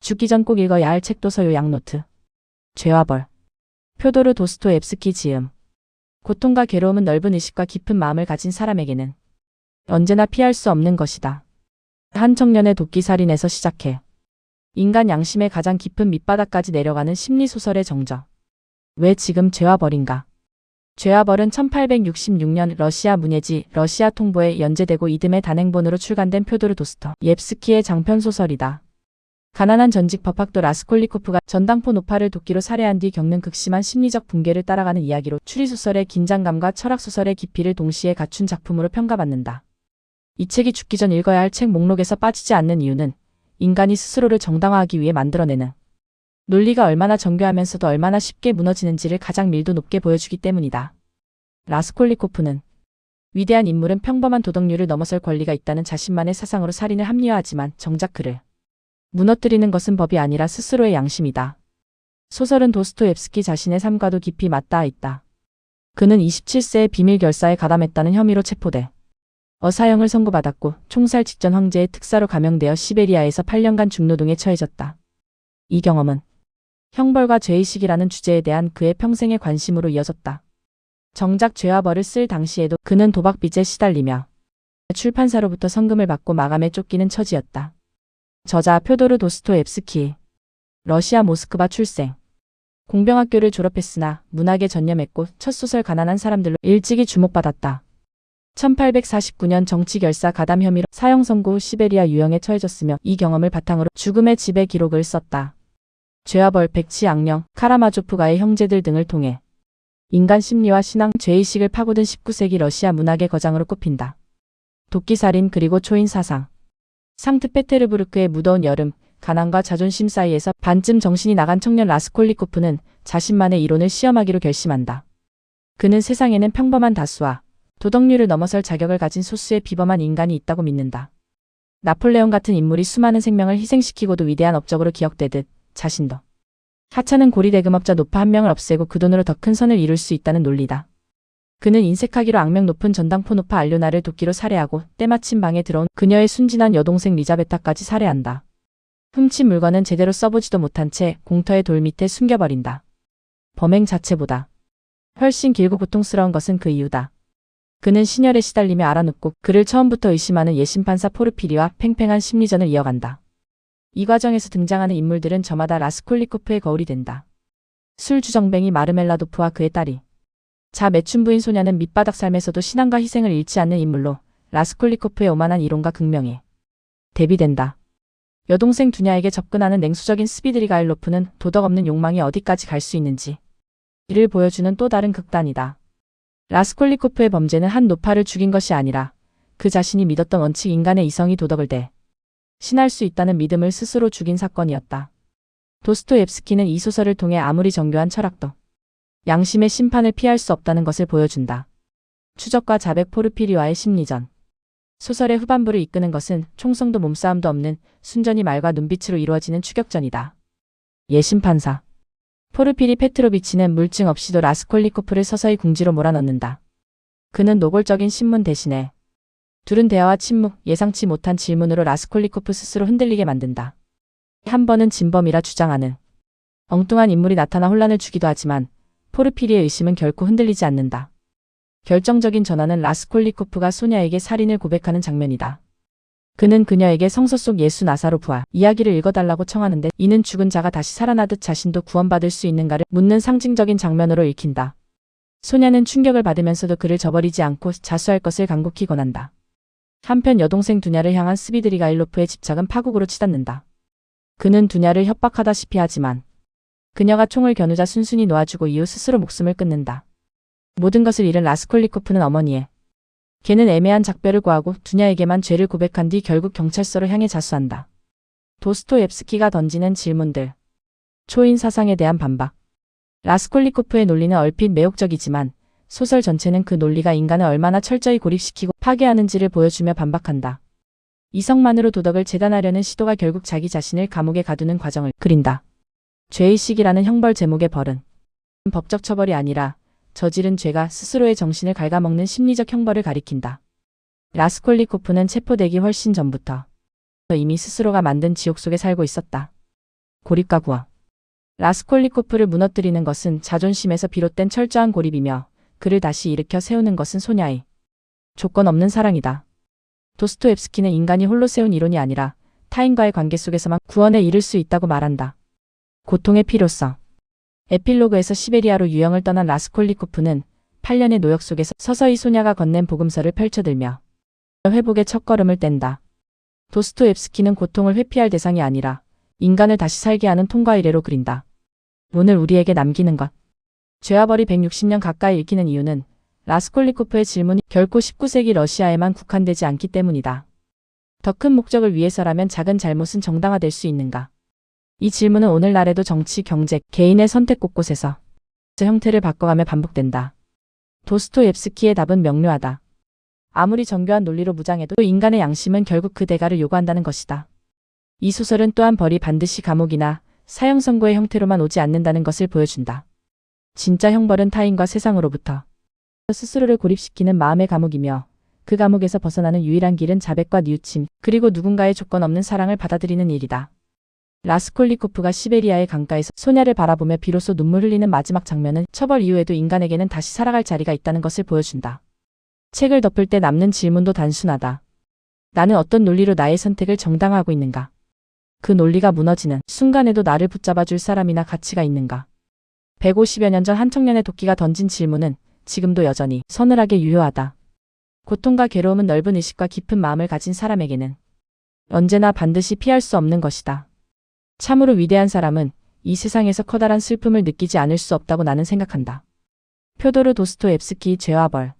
죽기 전 꼭 읽어야 할 책도서 요약노트. 죄와 벌. 표도르 도스토옙스키 지음. 고통과 괴로움은 넓은 의식과 깊은 마음을 가진 사람에게는 언제나 피할 수 없는 것이다. 한 청년의 도끼살인에서 시작해 인간 양심의 가장 깊은 밑바닥까지 내려가는 심리소설의 정적. 왜 지금 죄와 벌인가? 죄와 벌은 1866년 러시아 문예지 러시아 통보에 연재되고 이듬해 단행본으로 출간된 표도르 도스토옙스키의 장편소설이다. 가난한 전직 법학도 라스콜리코프가 전당포 노파를 도끼로 살해한 뒤 겪는 극심한 심리적 붕괴를 따라가는 이야기로 추리소설의 긴장감과 철학소설의 깊이를 동시에 갖춘 작품으로 평가받는다. 이 책이 죽기 전 읽어야 할 책 목록에서 빠지지 않는 이유는 인간이 스스로를 정당화하기 위해 만들어내는 논리가 얼마나 정교하면서도 얼마나 쉽게 무너지는지를 가장 밀도 높게 보여주기 때문이다. 라스콜리코프는 위대한 인물은 평범한 도덕률을 넘어설 권리가 있다는 자신만의 사상으로 살인을 합리화하지만 정작 그를 무너뜨리는 것은 법이 아니라 스스로의 양심이다. 소설은 도스토옙스키 자신의 삶과도 깊이 맞닿아 있다. 그는 27세에 비밀 결사에 가담했다는 혐의로 체포돼 사형을 선고받았고 총살 직전 황제의 특사로 감형되어 시베리아에서 8년간 중노동에 처해졌다. 이 경험은 형벌과 죄의식이라는 주제에 대한 그의 평생의 관심으로 이어졌다. 정작 죄와 벌을 쓸 당시에도 그는 도박빚에 시달리며 출판사로부터 성금을 받고 마감에 쫓기는 처지였다. 저자 표도르 도스토옙스키. 러시아 모스크바 출생. 공병학교를 졸업했으나 문학에 전념했고 첫 소설 가난한 사람들로 일찍이 주목받았다. 1849년 정치결사 가담 혐의로 사형 선고 후 시베리아 유형에 처해졌으며 이 경험을 바탕으로 죽음의 집에 기록을 썼다. 죄와 벌, 백치, 악령, 카라마조프가의 형제들 등을 통해 인간 심리와 신앙, 죄의식을 파고든 19세기 러시아 문학의 거장으로 꼽힌다. 도끼살인 그리고 초인 사상. 상트페테르부르크의 무더운 여름, 가난과 자존심 사이에서 반쯤 정신이 나간 청년 라스콜리코프는 자신만의 이론을 시험하기로 결심한다. 그는 세상에는 평범한 다수와 도덕률을 넘어설 자격을 가진 소수의 비범한 인간이 있다고 믿는다. 나폴레옹 같은 인물이 수많은 생명을 희생시키고도 위대한 업적으로 기억되듯 자신도 하찮은 고리대금업자 노파 한 명을 없애고 그 돈으로 더 큰 선을 이룰 수 있다는 논리다. 그는 인색하기로 악명 높은 전당포 노파 알료나를 도끼로 살해하고 때마침 방에 들어온 그녀의 순진한 여동생 리자베타까지 살해한다. 훔친 물건은 제대로 써보지도 못한 채 공터의 돌 밑에 숨겨버린다. 범행 자체보다 훨씬 길고 고통스러운 것은 그 이유다. 그는 신혈에 시달리며 알아눕고 그를 처음부터 의심하는 예심판사 포르피리와 팽팽한 심리전을 이어간다. 이 과정에서 등장하는 인물들은 저마다 라스콜리코프의 거울이 된다. 술주정뱅이 마르멜라도프와 그의 딸이 자 매춘부인 소냐는 밑바닥 삶에서도 신앙과 희생을 잃지 않는 인물로 라스콜리코프의 오만한 이론과 극명에 대비된다. 여동생 두냐에게 접근하는 냉수적인 스비드리가일로프는 도덕 없는 욕망이 어디까지 갈 수 있는지 이를 보여주는 또 다른 극단이다. 라스콜리코프의 범죄는 한 노파를 죽인 것이 아니라 그 자신이 믿었던 원칙 인간의 이성이 도덕을 대신할 수 있다는 믿음을 스스로 죽인 사건이었다. 도스토옙스키는 이 소설을 통해 아무리 정교한 철학도 양심의 심판을 피할 수 없다는 것을 보여준다. 추적과 자백 포르피리와의 심리전. 소설의 후반부를 이끄는 것은 총성도 몸싸움도 없는 순전히 말과 눈빛으로 이루어지는 추격전이다. 예심판사. 포르피리 페트로비치는 물증 없이도 라스콜리코프를 서서히 궁지로 몰아넣는다. 그는 노골적인 신문 대신에 둘은 대화와 침묵, 예상치 못한 질문으로 라스콜리코프 스스로 흔들리게 만든다. 한 번은 진범이라 주장하는 엉뚱한 인물이 나타나 혼란을 주기도 하지만 포르피리의 의심은 결코 흔들리지 않는다. 결정적인 전환은 라스콜리코프가 소냐에게 살인을 고백하는 장면이다. 그는 그녀에게 성서 속 예수 나사로 부활 이야기를 읽어달라고 청하는데 이는 죽은 자가 다시 살아나듯 자신도 구원받을 수 있는가를 묻는 상징적인 장면으로 읽힌다. 소냐는 충격을 받으면서도 그를 저버리지 않고 자수할 것을 간곡히 권한다. 한편 여동생 두냐를 향한 스비드리가일로프의 집착은 파국으로 치닫는다. 그는 두냐를 협박하다시피 하지만 그녀가 총을 겨누자 순순히 놓아주고 이후 스스로 목숨을 끊는다. 모든 것을 잃은 라스콜리코프는 어머니의 걔는 애매한 작별을 구하고 두냐에게만 죄를 고백한 뒤 결국 경찰서로 향해 자수한다. 도스토옙스키가 던지는 질문들. 초인 사상에 대한 반박. 라스콜리코프의 논리는 얼핏 매혹적이지만 소설 전체는 그 논리가 인간을 얼마나 철저히 고립시키고 파괴하는지를 보여주며 반박한다. 이성만으로 도덕을 재단하려는 시도가 결국 자기 자신을 감옥에 가두는 과정을 그린다. 죄의식이라는 형벌 제목의 벌은 법적 처벌이 아니라 저지른 죄가 스스로의 정신을 갉아먹는 심리적 형벌을 가리킨다. 라스콜리코프는 체포되기 훨씬 전부터 이미 스스로가 만든 지옥 속에 살고 있었다. 고립과 구원. 라스콜리코프를 무너뜨리는 것은 자존심에서 비롯된 철저한 고립이며 그를 다시 일으켜 세우는 것은 소냐의 조건 없는 사랑이다. 도스토옙스키는 인간이 홀로 세운 이론이 아니라 타인과의 관계 속에서만 구원에 이를 수 있다고 말한다. 고통의 필요성. 에필로그에서 시베리아로 유영을 떠난 라스콜리코프는 8년의 노역 속에서 서서히 소냐가 건넨 복음서를 펼쳐들며 회복의 첫걸음을 뗀다. 도스토옙스키는 고통을 회피할 대상이 아니라 인간을 다시 살게 하는 통과 이래로 그린다. 문을 우리에게 남기는 것. 죄와 벌이 160년 가까이 읽히는 이유는 라스콜리코프의 질문이 결코 19세기 러시아에만 국한되지 않기 때문이다. 더 큰 목적을 위해서라면 작은 잘못은 정당화될 수 있는가? 이 질문은 오늘날에도 정치, 경제, 개인의 선택 곳곳에서 형태를 바꿔가며 반복된다. 도스토옙스키의 답은 명료하다. 아무리 정교한 논리로 무장해도 인간의 양심은 결국 그 대가를 요구한다는 것이다. 이 소설은 또한 벌이 반드시 감옥이나 사형 선고의 형태로만 오지 않는다는 것을 보여준다. 진짜 형벌은 타인과 세상으로부터 스스로를 고립시키는 마음의 감옥이며 그 감옥에서 벗어나는 유일한 길은 자백과 뉘우침, 그리고 누군가의 조건 없는 사랑을 받아들이는 일이다. 라스콜리코프가 시베리아의 강가에서 소냐를 바라보며 비로소 눈물 흘리는 마지막 장면은 처벌 이후에도 인간에게는 다시 살아갈 자리가 있다는 것을 보여준다. 책을 덮을 때 남는 질문도 단순하다. 나는 어떤 논리로 나의 선택을 정당화하고 있는가? 그 논리가 무너지는 순간에도 나를 붙잡아줄 사람이나 가치가 있는가? 150여 년 전 한 청년의 도끼가 던진 질문은 지금도 여전히 서늘하게 유효하다. 고통과 괴로움은 넓은 의식과 깊은 마음을 가진 사람에게는 언제나 반드시 피할 수 없는 것이다. 참으로 위대한 사람은 이 세상에서 커다란 슬픔을 느끼지 않을 수 없다고 나는 생각한다. 퓨도르 도스토옙스키 죄와 벌.